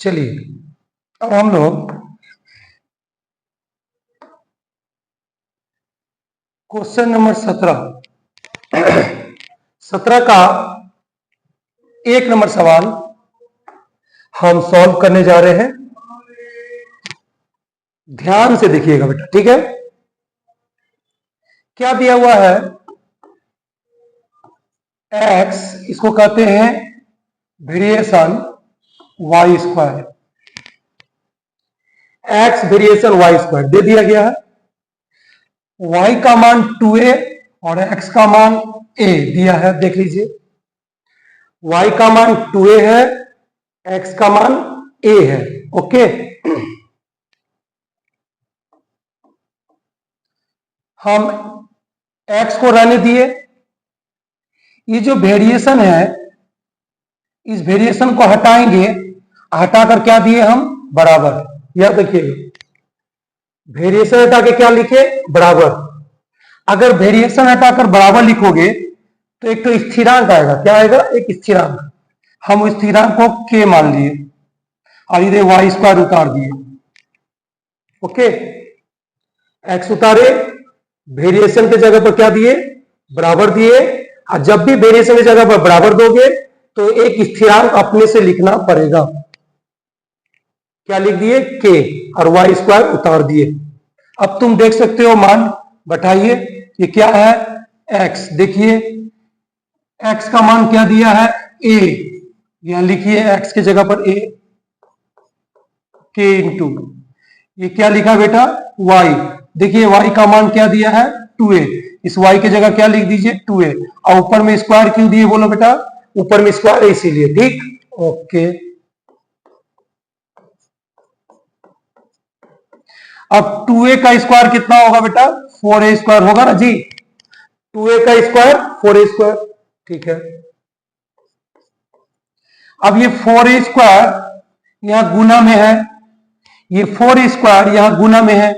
चलिए अब हम लोग क्वेश्चन नंबर 17 का 1 नंबर सवाल हम सॉल्व करने जा रहे हैं। ध्यान से देखिएगा बेटा, ठीक है। क्या दिया हुआ है? x, इसको कहते हैं variation y square. x variation y square दे दिया गया है। y का मान 2a और x का मान a दिया है, देख लीजिए। y का मान 2a है, x का मान a है। ओके, हम x को रहने दिए। ये जो वेरिएशन है, इस वेरिएशन को हटाएंगे, हटाकर क्या दिए हम? बराबर। यह देखिए, वेरिएशन हटा के क्या लिखे? बराबर। अगर वेरिएशन हटाकर बराबर लिखोगे तो एक तो स्थिरांक आएगा। क्या आएगा? एक स्थिरांक। हम उस स्थिरांक को k मान लिए और इधर वाई स्क्वायर उतार दिए। ओके, x उतारे, वेरिएशन के जगह पर क्या दिए? बराबर दिए। और जब भी वेरिएशन की जगह पर बराबर दोगे तो एक स्थिरांक अपने से लिखना पड़ेगा। क्या लिख दिए? k और वाई स्क्वायर उतार दिए। अब तुम देख सकते हो, मान बैठाइए। ये क्या है? x। देखिए x का मान क्या दिया है? a। यहां लिखिए x की जगह पर a, k इंटू ये क्या लिखा बेटा? y। देखिए y का मान क्या दिया है? 2a। इस y की जगह क्या लिख दीजिए? 2a। और ऊपर में स्क्वायर क्यों दिए बोलो बेटा? ऊपर में स्क्वायर है इसीलिए, ठीक। ओके, अब 2a का स्क्वायर कितना होगा बेटा? 4a स्क्वायर होगा ना जी। 2a का स्क्वायर 4a स्क्वायर, ठीक है। अब ये 4a स्क्वायर यहां गुना में है, ये 4a स्क्वायर यहां गुना में है।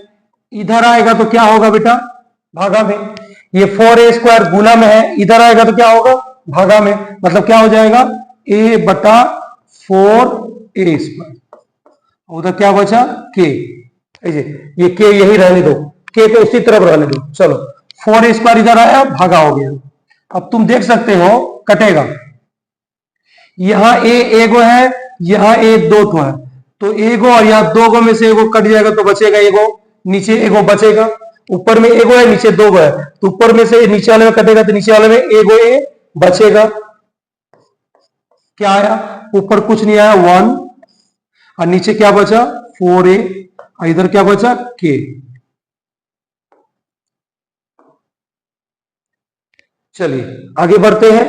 इधर आएगा तो क्या होगा बेटा? भागा में। ये 4a स्क्वायर गुना में है, इधर आएगा तो क्या होगा? भागा में। मतलब क्या हो जाएगा? a बटा 4a स्क्वायर। उधर क्या बचा? k। ये k यही रहने दो, k को उसी तरफ रहने दो। चलो, 4a स्क्वायर इधर आया, भागा हो गया। अब तुम देख सकते हो कटेगा। यहां a एगो है, यहां a दो तो है, तो एगो और यहां दो गो में से एगो कट जाएगा तो बचेगा एगो, नीचे एगो बचेगा। ऊपर में एगो है, नीचे दो गो है, तो ऊपर में से नीचे वाले में कटेगा तो नीचे वाले में एगो ए बचेगा। क्या आया? ऊपर कुछ नहीं आया, 1। और नीचे क्या बचा? 4a। और इधर क्या बचा? k। चलिए आगे बढ़ते हैं।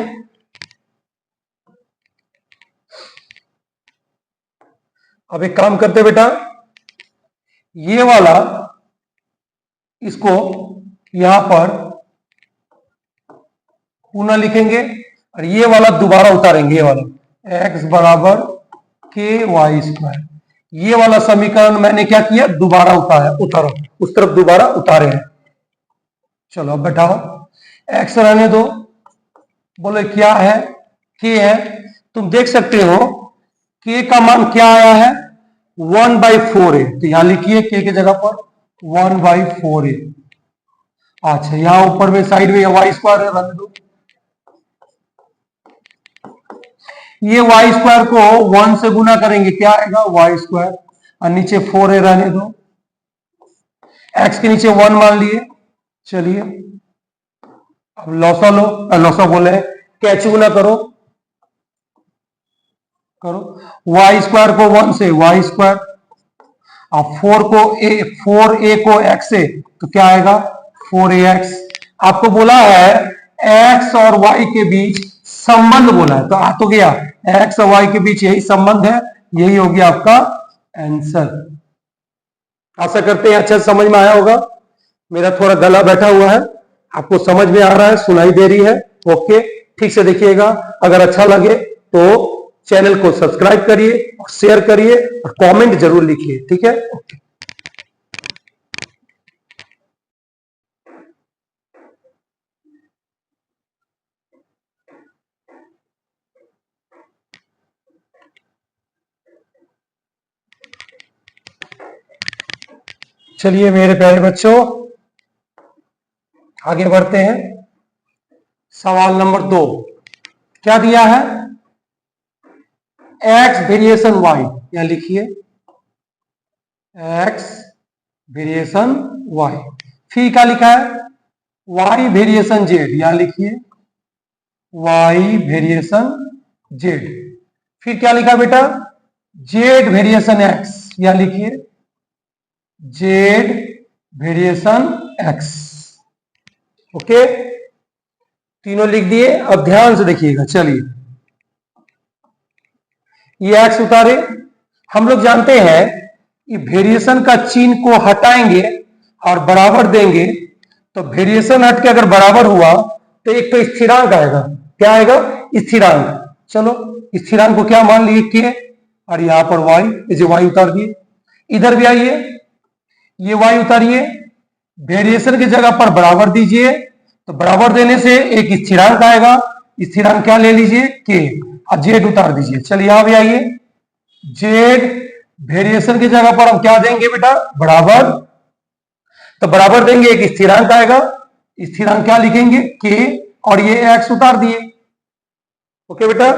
अब एक काम करते बेटा, ये वाला इसको यहां पर पुनः लिखेंगे और ये वाला दोबारा उतारेंगे। ये वाला x बराबर k वाई स्क्वायर, ये वाला समीकरण मैंने क्या किया? दोबारा उतारा, उस तरफ दोबारा उतारे हैं। चलो अब बैठाओ, x रहने दो। बोले क्या है? k है। तुम देख सकते हो k का मान क्या आया है? 1/4a। तो यहां लिखिए k की जगह पर 1/4a। अच्छा, यहां ऊपर में साइड में वाई स्क्वायर है, रहने दो। ये वाई स्क्वायर को 1 से गुना करेंगे, क्या आएगा? Y square. और नीचे 4a रहने दो। x के नीचे 1 मान लिए। चलिए अब लौसा लो, लौसा बोले कैच गुना करो, करो। वाई स्क्वायर को 1 से वाई स्क्वायर, अब 4a को x से, तो क्या आएगा? 4ax। आपको बोला है x और y के बीच संबंध बोला है, तो आ तो गया। x और y के बीच यही संबंध है, यही हो गया आपका आंसर। आशा करते हैं अच्छा समझ में आया होगा। मेरा थोड़ा गला बैठा हुआ है, आपको समझ में आ रहा है, सुनाई दे रही है। ओके, ठीक से देखिएगा। अगर अच्छा लगे तो चैनल को सब्सक्राइब करिए और शेयर करिए और कमेंट जरूर लिखिए, ठीक है। ओके। चलिए मेरे प्यारे बच्चों, आगे बढ़ते हैं। सवाल नंबर 2 क्या दिया है? x वेरिएशन y, यहां लिखिए x वेरिएशन y। फिर क्या लिखा है? y वेरिएशन z, यहां लिखिए y वेरिएशन z। फिर क्या लिखा बेटा? z वेरिएशन x, यहां लिखिए z वेरिएशन x। ओके, तीनों लिख दिए। अब ध्यान से देखिएगा। चलिए ये x उतारे। हम लोग जानते हैं कि वेरिएशन का चिन्ह को हटाएंगे और बराबर देंगे तो वेरिएशन हट के अगर बराबर हुआ तो एक तो स्थिरांक आएगा। क्या आएगा? स्थिरांक। चलो स्थिरांक को क्या मान लिए? के, और यहां पर y, ये y उतार दिए। इधर भी आइए, ये y उतारिए, वेरिएशन की जगह पर बराबर दीजिए तो बराबर देने से एक स्थिरांक आएगा। स्थिरांक क्या ले लीजिए? के, और जेड उतार दीजिए। चलिए यहां भी आइए, जेड वेरिएशन की जगह पर हम क्या देंगे बेटा? बराबर। तो बराबर देंगे, एक स्थिरांक आएगा। स्थिरांक क्या लिखेंगे? के, और ये एक्स उतार दिए। ओके बेटा,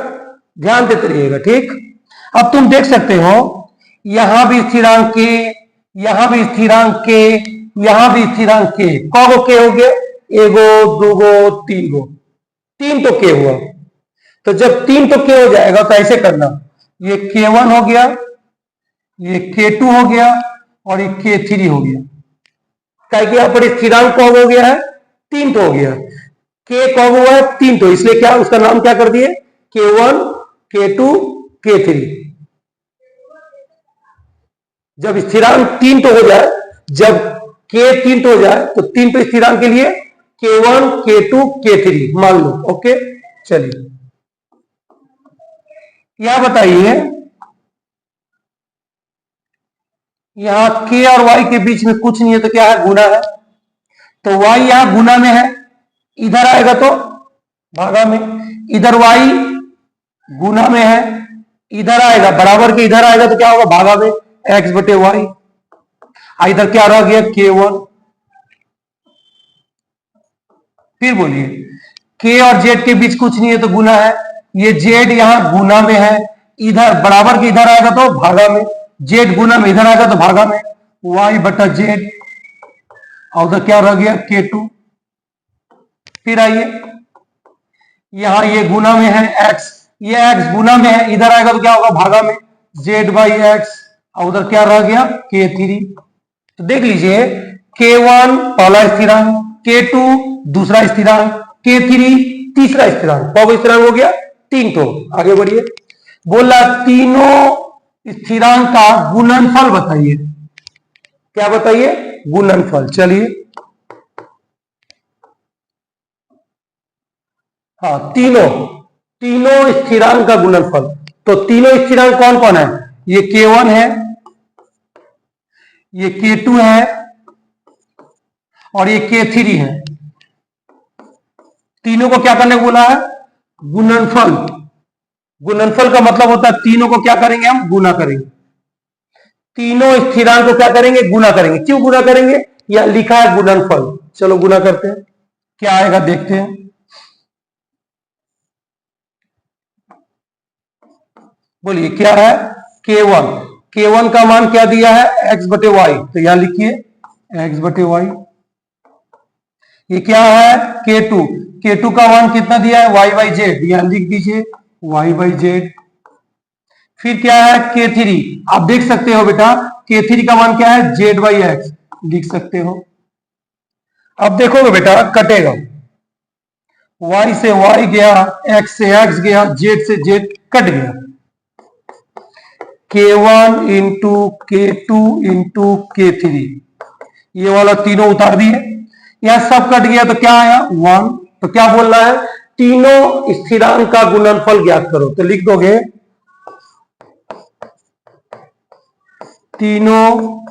ध्यान देते रहिएगा। ठीक, अब तुम देख सकते हो यहां भी स्थिरांक के, यहां भी स्थिरांक के, यहां भी स्थिरांक के। कौगो के हो गए? एगो, दूगो, तीन गो। तीन तो के हुआ। तो जब तीन तो के हो जाएगा तो ऐसे करना, ये K1 हो गया, ये K2 हो गया, और ये K3 हो गया। क्या कि यहां पर स्थिरांक कौन हो गया है? तीन तो हो गया। K कौन हुआ है? तीन तो, इसलिए क्या उसका नाम क्या कर दिए? K1, K2, K3। जब स्थिरांक तीन तो हो जाए, जब K तीन तो हो जाए तो तीन तो स्थिरांक के लिए K1, K2, K3 मान लो। ओके, चलिए यहां बताइए, यहां K और Y के बीच में कुछ नहीं है तो क्या है? गुना है। तो Y यहां गुना में है, इधर आएगा तो भागा में। इधर Y गुना में है, इधर आएगा बराबर के, इधर आएगा तो क्या होगा? भागा में, x बटे वाई। इधर क्या रह गया? K1। फिर बोलिए, K और Z के बीच कुछ नहीं है तो गुना है। ये Z यहां गुना में है, इधर बराबर के इधर आएगा तो भागा में। Z गुना में इधर आएगा तो भागा में, y बटा Z। और उधर क्या रह गया? K2। फिर आइए, यहां ये गुना में है x, ये x गुना में है, इधर आएगा तो क्या होगा? भागा में, z बाई एक्स। और उधर क्या रह गया? K3। तो देख लीजिए, K1 पहला स्थिरांक, K2 दूसरा स्थिरांक, K3 तीसरा स्थिरांक। कौन स्थिरांक हो गया? तीन तो। आगे बढ़िए, बोला तीनों स्थिरांक का गुणनफल बताइए। क्या बताइए? गुणनफल। चलिए, हाँ, तीनों स्थिरांक का गुणनफल। तो तीनों स्थिरांक कौन कौन है? ये K1 है, ये K2 है, और ये K3 है। तीनों को क्या करने को बोला है? गुणनफल। गुणनफल का मतलब होता है तीनों को क्या करेंगे? हम गुना करेंगे। तीनों स्थिरांक को क्या करेंगे? गुना करेंगे। क्यों गुना करेंगे? यह लिखा है गुणनफल। चलो गुना करते हैं, क्या आएगा देखते हैं। बोलिए क्या है? K1। K1 का मान क्या दिया है? x बटे वाई। तो यहां लिखिए x बटे वाई। ये क्या है? K2। K2 का मान कितना दिया है? y by Z. यहां लिख दीजिए y बाई जेड। फिर क्या है? K3। आप देख सकते हो बेटा, K3 का मान क्या है? z by x. लिख सकते हो। अब देखोगे बेटा, कटेगा, y से y गया, x से x गया, z से z कट गया। K1 into K2 into K3, ये वाला तीनों उतार दिए, यहां सब कट गया तो क्या आया? 1। तो क्या बोल रहा है? तीनों स्थिरांक का गुणनफल ज्ञात करो। तो लिख दोगे तीनों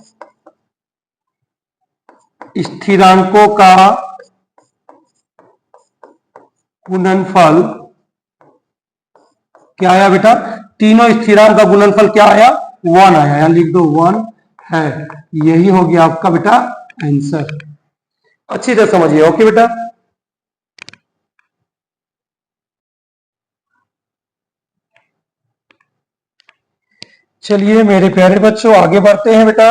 स्थिरांकों का गुणनफल क्या आया बेटा? तीनों स्थिरांक का गुणनफल क्या आया? 1 आया। यहां लिख दो 1। है। यही हो गया आपका बेटा आंसर। अच्छी तरह समझिए। ओके बेटा, चलिए मेरे प्यारे बच्चों आगे बढ़ते हैं बेटा।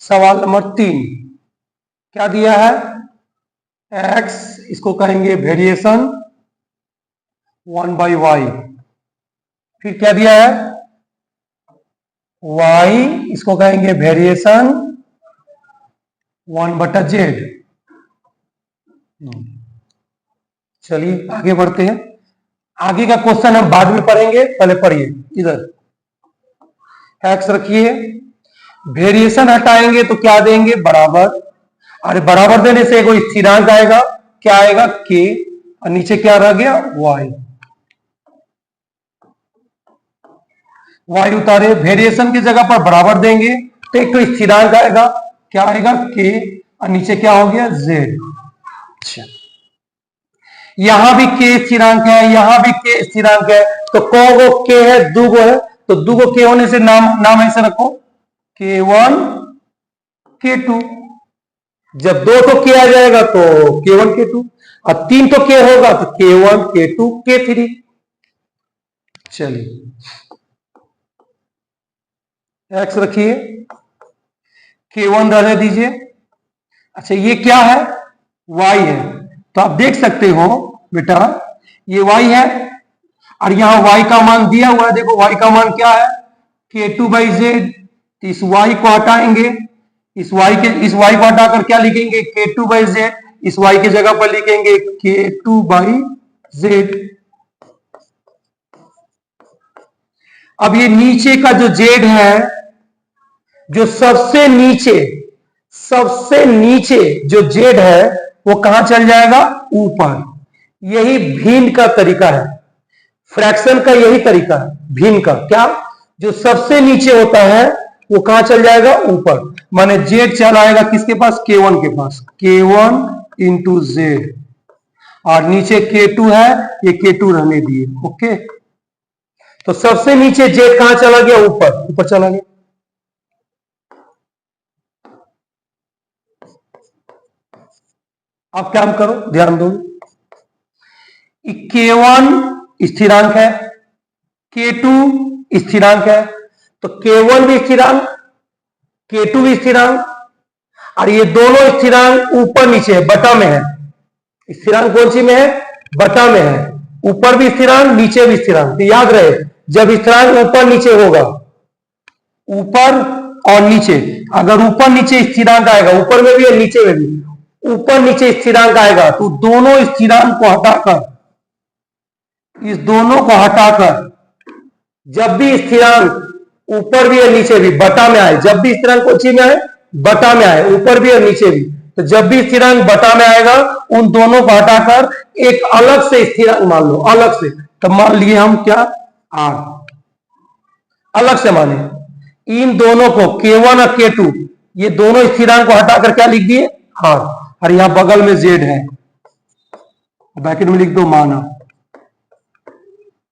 सवाल नंबर 3 क्या दिया है? एक्स, इसको कहेंगे वेरिएशन 1/y। फिर क्या दिया है? y, इसको कहेंगे वेरिएशन 1/z। चलिए आगे बढ़ते हैं। आगे का क्वेश्चन हम बाद में पढ़ेंगे, पहले पढ़िए। इधर एक्स रखिए, वेरिएशन हटाएंगे तो क्या देंगे? बराबर। अरे बराबर देने से कोई स्थिरांक आएगा, क्या आएगा? के, और नीचे क्या रह गया? वाई। वाई उतारे, वेरिएशन की जगह पर बराबर देंगे तो एक तो स्थिरांक आएगा, क्या आएगा? के, और नीचे क्या हो गया? जेड। अच्छा, यहां भी के स्थिरांक है, यहां भी के स्थिरांक है, तो कौगो के है? दूगो है, तो दूगो के होने से नाम ऐसे रखो, K1 K2। जब 2 तो के आ जाएगा तो K1 K2, और 3 तो के होगा तो K1 K2 K3। चलिए एक्स रखिए, K1 रहने दीजिए। अच्छा ये क्या है? Y है, तो आप देख सकते हो बेटा ये Y है, और यहां Y का मान दिया हुआ है। देखो Y का मान क्या है? K2/Z। तो इस Y को हटाएंगे, इस Y को हटाकर क्या लिखेंगे? K2/Z। इस Y की जगह पर लिखेंगे K2/Z। अब ये नीचे का जो Z है, जो सबसे नीचे जो Z है वो कहां चल जाएगा? ऊपर। यही भिन्न का तरीका है, फ्रैक्शन का यही तरीका है भिन्न का। क्या? जो सबसे नीचे होता है वो कहां चल जाएगा? ऊपर। माने Z चला आएगा किसके पास? K1 के पास। K1 इंटू Z, और नीचे K2 है, ये K2 रहने दिए। ओके, तो सबसे नीचे Z कहां चला गया? ऊपर चला गया। अब क्या करो, ध्यान दो। K1 स्थिरांक है, K2 स्थिरांक है, तो K1 भी स्थिरांक, K2 भी स्थिरांक, और ये दोनों स्थिरांक ऊपर नीचे है, बटा में है। स्थिरांक कौन सी में है? बटा में है। ऊपर भी स्थिरांक, नीचे भी स्थिरांक। तो याद रहे, जब स्थिरांक ऊपर नीचे होगा, ऊपर और नीचे, अगर ऊपर नीचे स्थिरांक आएगा, ऊपर में भी और नीचे में भी ऊपर नीचे स्थिरांक आएगा, तो दोनों स्थिरांक को हटाकर, इस दोनों को हटाकर, जब भी स्थिरांक ऊपर भी और नीचे भी बटा में आए, जब भी स्थिरांक कौन सी में आए? बटा में आए, ऊपर भी और नीचे भी, तो जब भी स्थिरांक बटा में आएगा उन दोनों को हटाकर एक अलग से स्थिरांक मान लो, अलग से। तो मान लिए हम क्या? R। अलग से माने इन दोनों को, K1 और K2, ये दोनों स्थिरांक को हटाकर क्या लिख दिए? R। और यहां बगल में Z है, ब्रैकेट में लिख दो माना।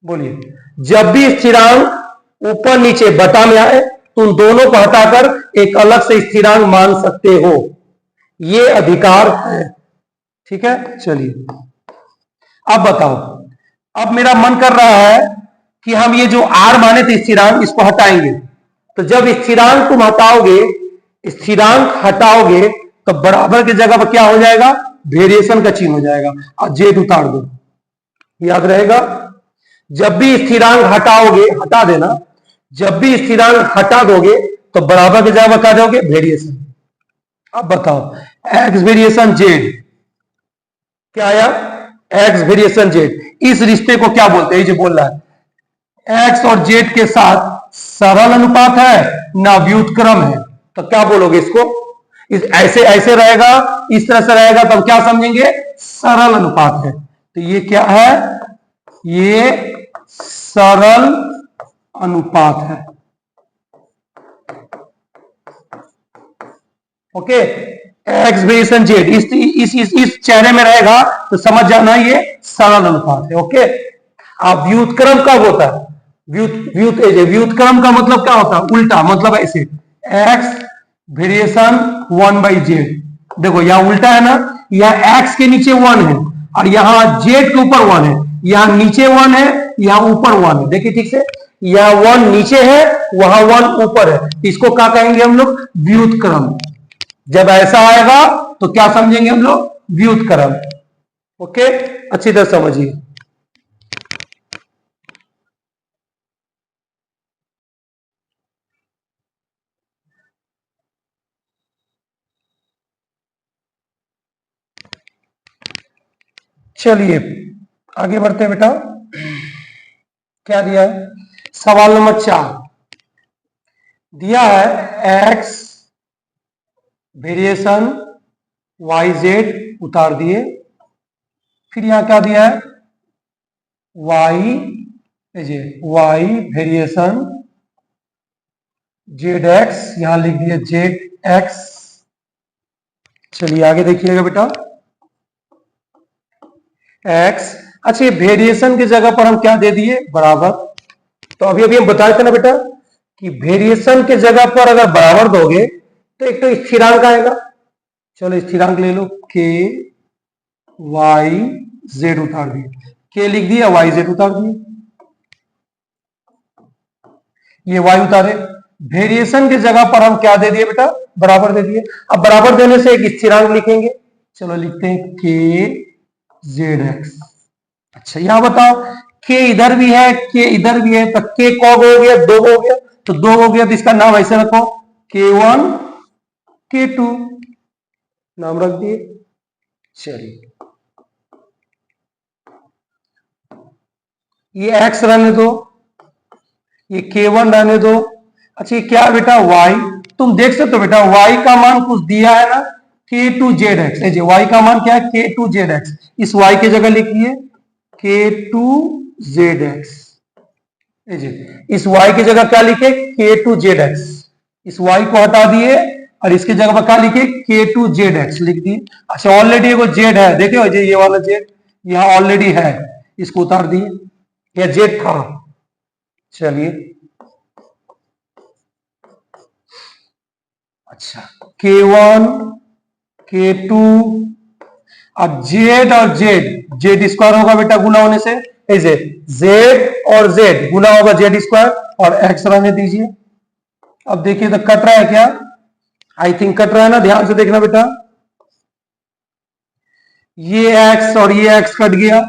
बोलिए, जब भी स्थिरांक ऊपर नीचे बटा में आए तो उन दोनों को हटाकर एक अलग से स्थिरांक मान सकते हो, ये अधिकार है। ठीक है, चलिए अब बताओ। अब मेरा मन कर रहा है कि हम ये जो R माने थे स्थिरांक, इसको हटाएंगे। तो जब स्थिरांक तुम हटाओगे, स्थिरांक हटाओगे, तो बराबर की जगह पर क्या हो जाएगा? वेरिएशन का चिन्ह हो जाएगा, और Z उतार दो। याद रहेगा, जब भी स्थिरांक हटाओगे, हटा देना, जब भी स्थिरांक हटा दोगे तो बराबर की जगह क्या दोगे? वेरिएशन। अब बताओ, एक्स वेरिएशन जेड क्या आया? X variation Z. इस रिश्ते को क्या बोलते हैं? जो बोल रहा है एक्स और जेड के साथ सरल अनुपात है ना व्युत्क्रम है, तो क्या बोलोगे इसको? ऐसे ऐसे रहेगा, इस तरह से रहेगा, तब क्या समझेंगे? सरल अनुपात है। तो ये क्या है? ये सरल अनुपात है। ओके, एक्स वेरिएशन जेड इस चेहरे में रहेगा तो समझ जाना ये सरल अनुपात है। ओके, अब व्युत्क्रम कब होता है? व्युत्क्रम का मतलब क्या होता है? उल्टा, मतलब ऐसे एक्स वेरिएशन 1/z। देखो यहां उल्टा है ना, यहां एक्स के नीचे 1 है और यहां जेड के ऊपर 1 है, यहां नीचे 1 है यहां ऊपर 1 है। देखिए ठीक से, यहां 1 नीचे है वहां 1 ऊपर है, इसको क्या कहेंगे हम लोग? व्युत्क्रम। जब ऐसा आएगा तो क्या समझेंगे हम लोग? व्युत्क्रम। ओके, अच्छी तरह समझिए। चलिए आगे बढ़ते हैं बेटा। क्या दिया है? सवाल नंबर 4 दिया है एक्स वेरिएशन वाई जेड उतार दिए, फिर यहां क्या दिया है? Y y variation z x, यहां लिख दिया जेड एक्स। चलिए आगे देखिएगा बेटा। एक्स, अच्छा ये वेरिएशन की जगह पर हम क्या दे दिए? बराबर। तो अभी अभी हम बताए थे ना बेटा कि वेरिएशन के जगह पर अगर बराबर दोगे तो एक तो स्थिरांक आएगा। चलो स्थिरांक ले लो, के वाई जेड उतार दिए, के लिख दिया, वाई जेड उतार दिए, ये वाई उतारे। वेरिएशन की जगह पर हम क्या दे दिए बेटा? बराबर दे दिए। अब बराबर देने से एक स्थिरांक लिखेंगे, चलो लिखते हैं के जेड एक्स। अच्छा यहां बताओ, के इधर भी है के इधर भी है, तो के कौन हो गया? 2 हो गया, तो 2 हो गया तो इसका नाम ऐसे रखो, K1 K2 नाम रख दिए। चलिए ये x रहने दो, ये K1 रहने दो। अच्छा ये क्या बेटा? y। तुम देख सकते हो बेटा y का मान कुछ दिया है ना, K2ZX। y का मान क्या है? K2ZX। इस y की जगह लिखिए K2ZX। इस y की जगह क्या लिखे? K2ZX। इस y को हटा दिए और इसकी जगह पर क्या लिखे? K2ZX लिख दिए। अच्छा ऑलरेडी एगो z है, देखियो ये वाला z यहाँ ऑलरेडी है, इसको उतार दिए, यह z था। चलिए अच्छा K1 K2, अब z और z स्क्वायर होगा बेटा गुना होने से, ऐसे z और z गुना होगा z स्क्वायर और x रहने दीजिए। अब देखिए तो कट रहा है क्या? आई थिंक कट रहा है ना, ध्यान से देखना बेटा। ये x और ये x कट गया,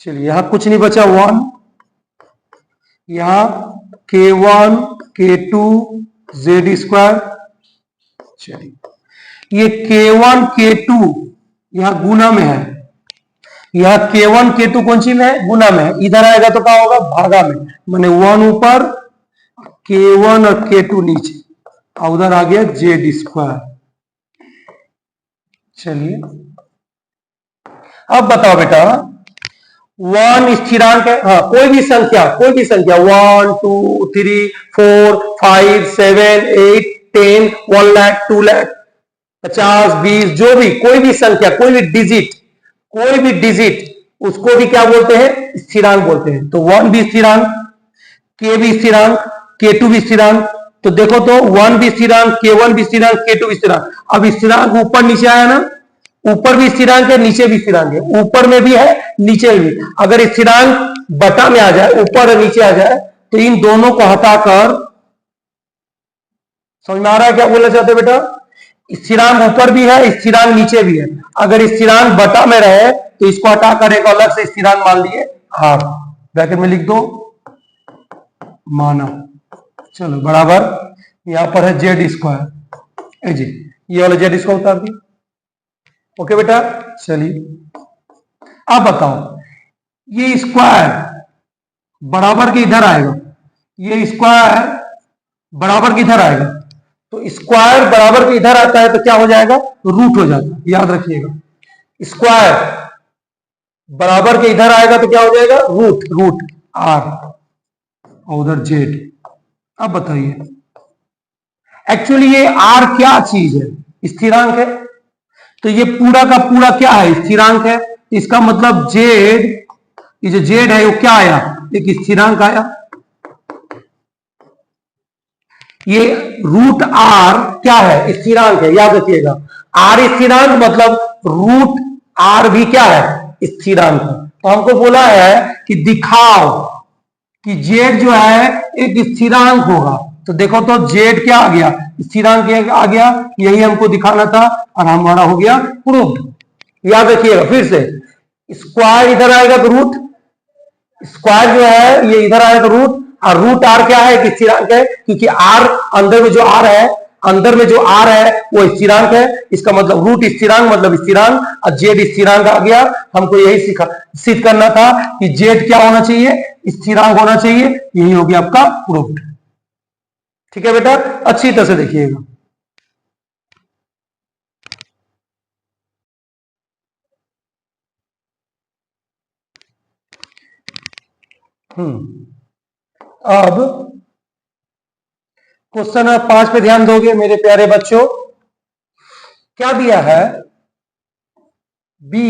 चलिए यहां कुछ नहीं बचा, 1। यहां K1 K2 z स्क्वायर। चलिए ये K1 K2 यहां गुना में है, यहां K1 K2 कौन सी में है? गुना में है। इधर आएगा तो क्या होगा? भागा में, माने 1 ऊपर K1 और K2 नीचे, और उधर आ गया z स्क्वायर। चलिए अब बताओ बेटा, 1 स्थिरांक है, हाँ कोई भी संख्या 1 2 3 4 5 7 8 10 1 लाख 2 लाख 50 20 जो भी कोई भी संख्या, कोई भी डिजिट उसको भी क्या बोलते हैं? स्थिरांक बोलते हैं। तो 1 भी स्थिरांक, के भी स्थिरांक, K2 भी स्थिरांक। तो देखो तो 1 भी स्थिरांक, K1 भी स्थिरांक, K2 भी स्थिरांक। अब स्थिरांक ऊपर नीचे आया ना, ऊपर भी स्थिरांक है नीचे भी स्थिरांक है, ऊपर में भी है नीचे में भी। अगर स्थिरांक बटा में आ जाए, ऊपर और नीचे आ जाए, तो इन दोनों को हटाकर, समझ में आ रहा है क्या बोलना चाहते बेटा? स्थिरांक ऊपर भी है स्थिरांक नीचे भी है, अगर स्थिरांक बटा में रहे तो इसको हटाकर एक अलग से स्थिरांक मान लिए हाफ, ब्रैकेट में लिख दो माना। चलो बराबर, यहां पर है जेड स्क्वायर, जी ये वाला जेड स्क्वायर उतार दिया। ओके बेटा, चलिए अब बताओ, ये स्क्वायर बराबर के इधर आएगा, ये स्क्वायर बराबर के इधर आएगा, तो स्क्वायर बराबर के इधर आता है तो क्या हो जाएगा? रूट हो जाता है, याद रखिएगा। स्क्वायर बराबर के इधर आएगा तो क्या हो जाएगा? रूट, रूट आर और उधर जेड। अब बताइए एक्चुअली ये आर क्या चीज है? स्थिरांक है, तो ये पूरा का पूरा क्या है? स्थिरांक है। इसका मतलब जेड, ये जो जेड है वो क्या आया? एक स्थिरांक आया। ये रूट आर क्या है, स्थिरांक है, याद रखिएगा। आर स्थिरांक मतलब रूट आर भी क्या है, स्थिरांक। तो हमको बोला है कि दिखाओ कि जेड जो है एक स्थिरांक होगा। तो देखो तो जेड क्या आ गया, स्थिरांक आ गया, यही हमको दिखाना था और हमारा हो गया प्रूव्ड। याद रखिएगा फिर से, स्क्वायर इधर आएगा तो रूट, स्क्वायर जो है ये इधर आएगा तो रूट, और रूट आर क्या है, एक स्थिरांक है, क्योंकि आर अंदर में जो आर है, अंदर में जो आर है वो स्थिरांक है। इसका मतलब रूट स्थिरांक मतलब स्थिरांक, और जेड स्थिरांक आ गया। हमको यही सिद्ध करना था कि जेड क्या होना चाहिए, स्थिरांक होना चाहिए। यही हो गया आपका प्रूव्ड। ठीक है बेटा, अच्छी तरह से देखिएगा। अब क्वेश्चन 5 पे ध्यान दोगे मेरे प्यारे बच्चों। क्या दिया है, बी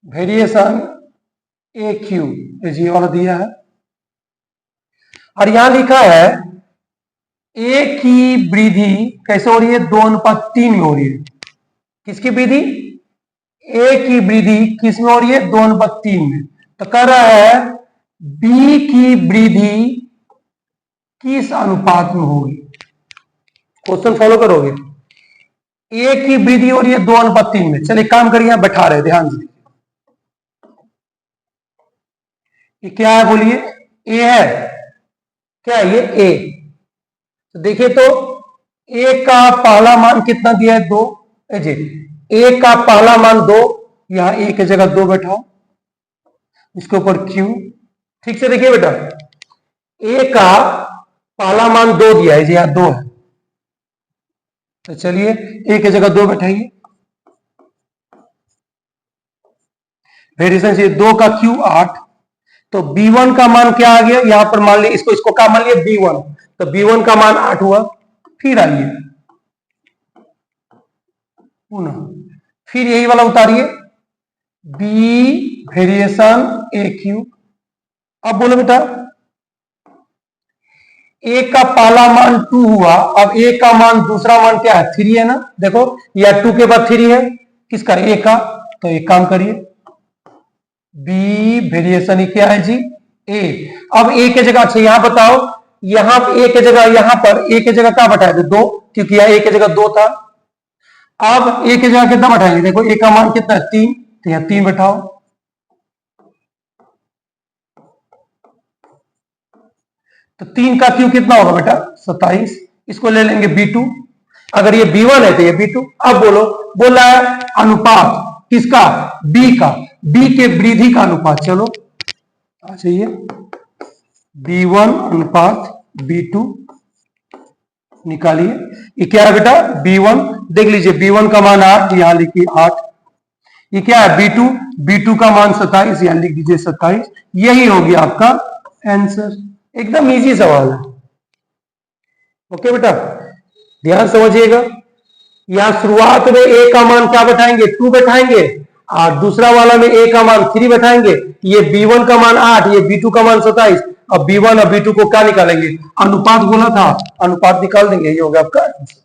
वेरिएशन ए क्यू, ये वाला दिया है, और यहां लिखा है ए की वृद्धि कैसे हो रही है, 2:3 में हो रही है। किसकी वृद्धि, ए की वृद्धि किस में हो रही है, 2:3 में। तो कह रहा है बी की वृद्धि किस अनुपात में होगी। क्वेश्चन फॉलो करोगे, ए की वृद्धि हो रही है 2:3 में। चलिए काम करिए, बैठा रहे, ध्यान से। ये क्या है बोलिए, ए है, क्या है ये, ए। तो देखिए तो ए का पहला मान कितना दिया है, 2। जी, ए का पहला मान 2, यहां ए की जगह 2 बैठाओ, इसके ऊपर क्यू। ठीक से देखिए बेटा, ए का पहला मान 2 दिया है, यहां 2 है। तो चलिए ए की जगह 2 बैठाइए, वेरिएशन से 2 का क्यू 8। तो B1 का मान क्या आ गया, यहां पर मान लिया, इसको क्या मान लिया, B1। तो B1 का मान 8 हुआ। फिर आइए पुनः, फिर यही वाला उतारिए, बी वेरिएशन ए क्यू। अब बोलो बेटा, ए का पहला मान 2 हुआ, अब ए का मान दूसरा मान क्या है, 3 है ना। देखो या 2 के बाद 3 है, किसका, ए का। तो एक काम करिए, बी वेरिएशन क्या है जी, ए। अब ए के जगह, अच्छा यहां बताओ, यहां ए के जगह, यहां पर ए के जगह क्या बैठाए थे, 2, क्योंकि यहां ए के जगह 2 था। अब ए के जगह कितना बैठाएंगे, देखो ए का मान कितना है, 3, तो यहां 3 बैठाओ। तो 3 का क्यू कितना होगा बेटा, 27। इसको ले लेंगे B2। अगर ये B1 है तो ये B2। अब बोलो, बोला है अनुपात किसका, B का, B के वृद्धि का अनुपात। चलो आ जाइए, B1 अनुपात B2 निकालिए। ये क्या है बेटा, B1, देख लीजिए B1 का मान 8, यहां लिखिए 8। ये क्या है, B2, B2 का मान 27, यहां लिख दीजिए 27। यही हो गया आपका आंसर। एकदम इजी सवाल है। ओके बेटा, ध्यान समझिएगा। यहां शुरुआत में ए का मान क्या बैठाएंगे, 2 बैठाएंगे, और दूसरा वाला में ए का मान 3 बैठाएंगे। ये B1 का मान 8, ये B2 का मान 27। अब B1 और B2 को क्या निकालेंगे, अनुपात बोला था, अनुपात निकाल देंगे, ये हो गया आपका आंसर।